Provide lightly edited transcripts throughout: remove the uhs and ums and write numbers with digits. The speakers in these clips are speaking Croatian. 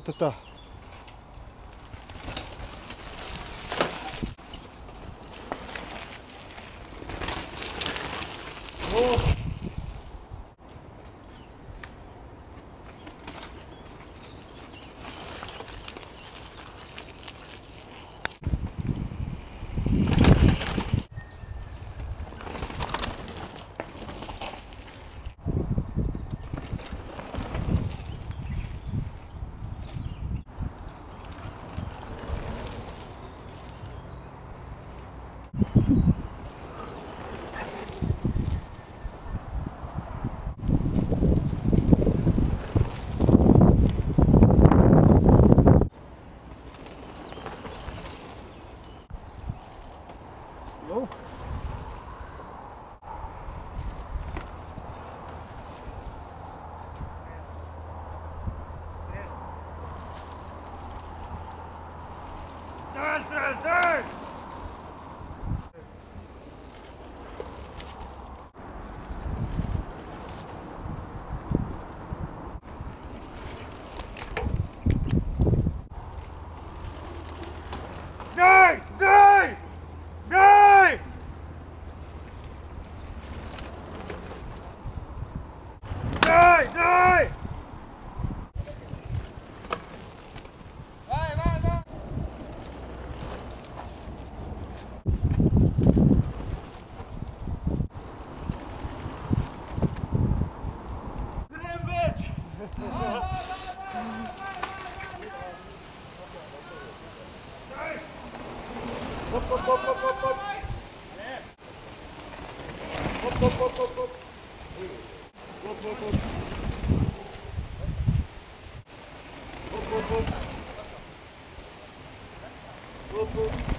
to je to. Jo. Där! Nej! Nej! Nej! Nej! Nej! Hopp, hopp, hopp, hopp, hopp, hopp. Hopp, hopp, hopp, hopp, hopp. Hopp, hopp, hopp. Hopp, hopp, hopp. Hopp, hopp.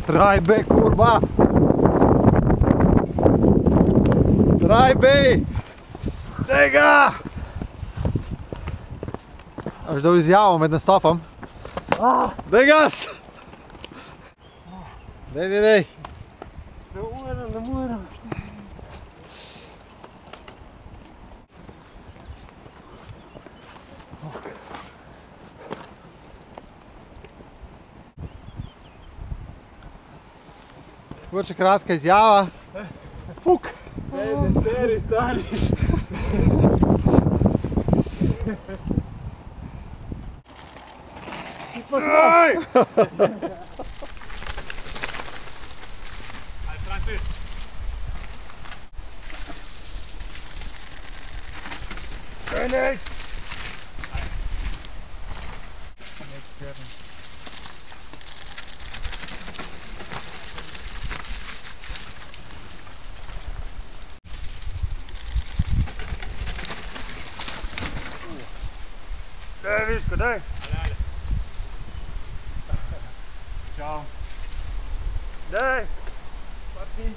Draj B, kurba! Draj B! Daj ga! Až do izjavo med nastopom. Daj gas! Daj. Ne morem. Mogoče kratka izjava. Fuk! Stari. Ej! Finish! Daj Viško, daj! Ćao! Daj! Patni!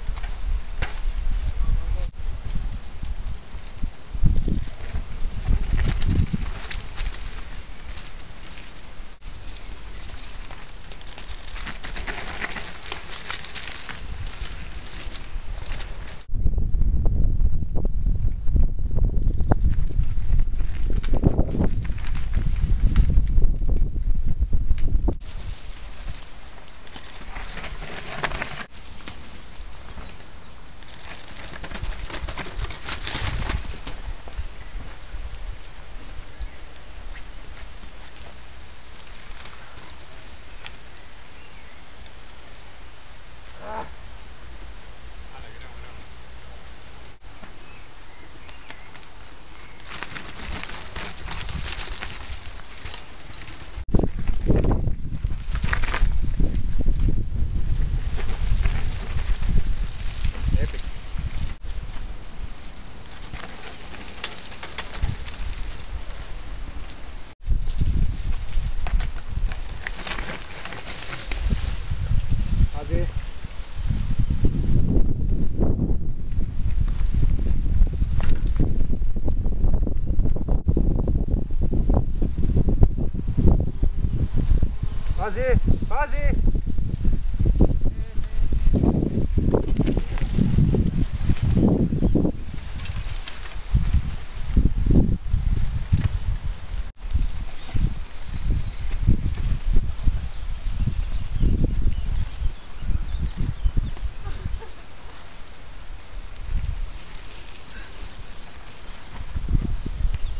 Hadi. Pazi, pazi!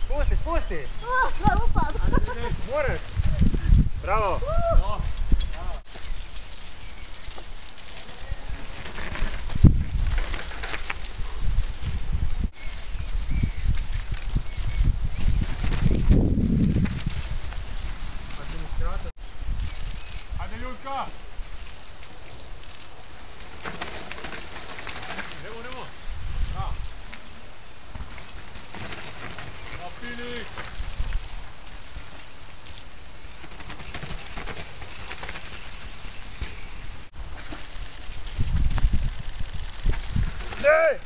Spusti, spusti! Moraš! Bravo! Hajde Ljudka! Nemo! Da! Napini! Daj!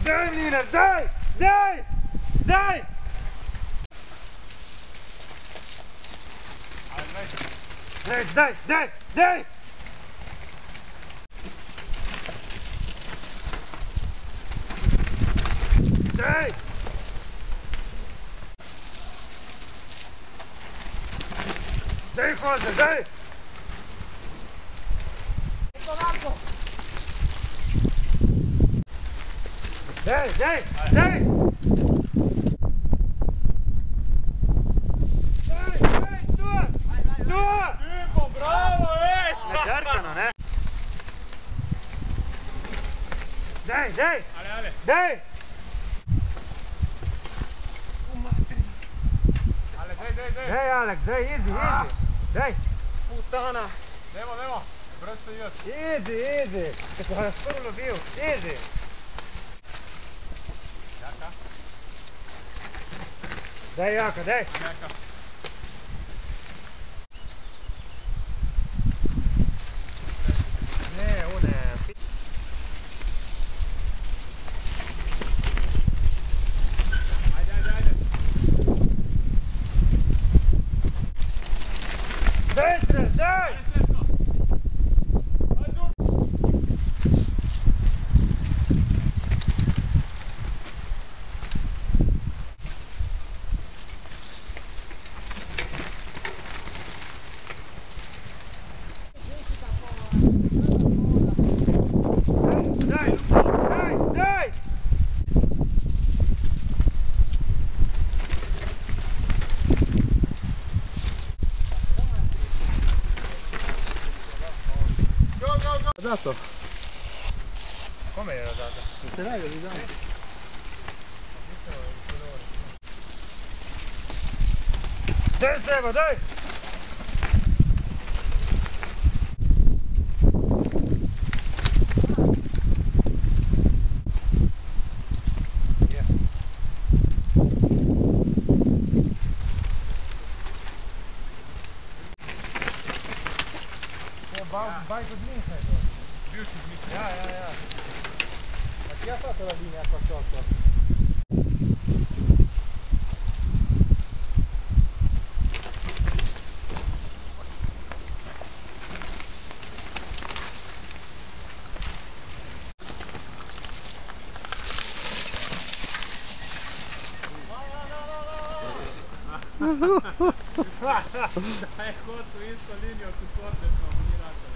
Daj Mlinar, daj! Daj! Daj! Daj, daj, daj, daj! Daj! Daj Hoze, daj! Daj, daj, daj! Daj, daj, tu! Tu! Tipo, bravo, ej! Nadjarkano, ne? Daj, daj! Ale! Daj! Ale, daj! Daj, Alek, daj, easy, easy! Daj! Putana! Nemo! Brzo se još! Easy, easy! Kad sam ga skoro lovio, easy! Jaka? Daj, Jaka, daj! Jaka! Ne, one... Ajde! Daj, Stres, daj! Daj! Daj! Daj! Zato. Kome je dato? Da se radi li dan? Daj seba, daj! Bajk od linha je to. Bivši z linha. Ja. A kje pa to linija pa to? Da je hotel isto linijo kot Kordet, pa mu ni rado.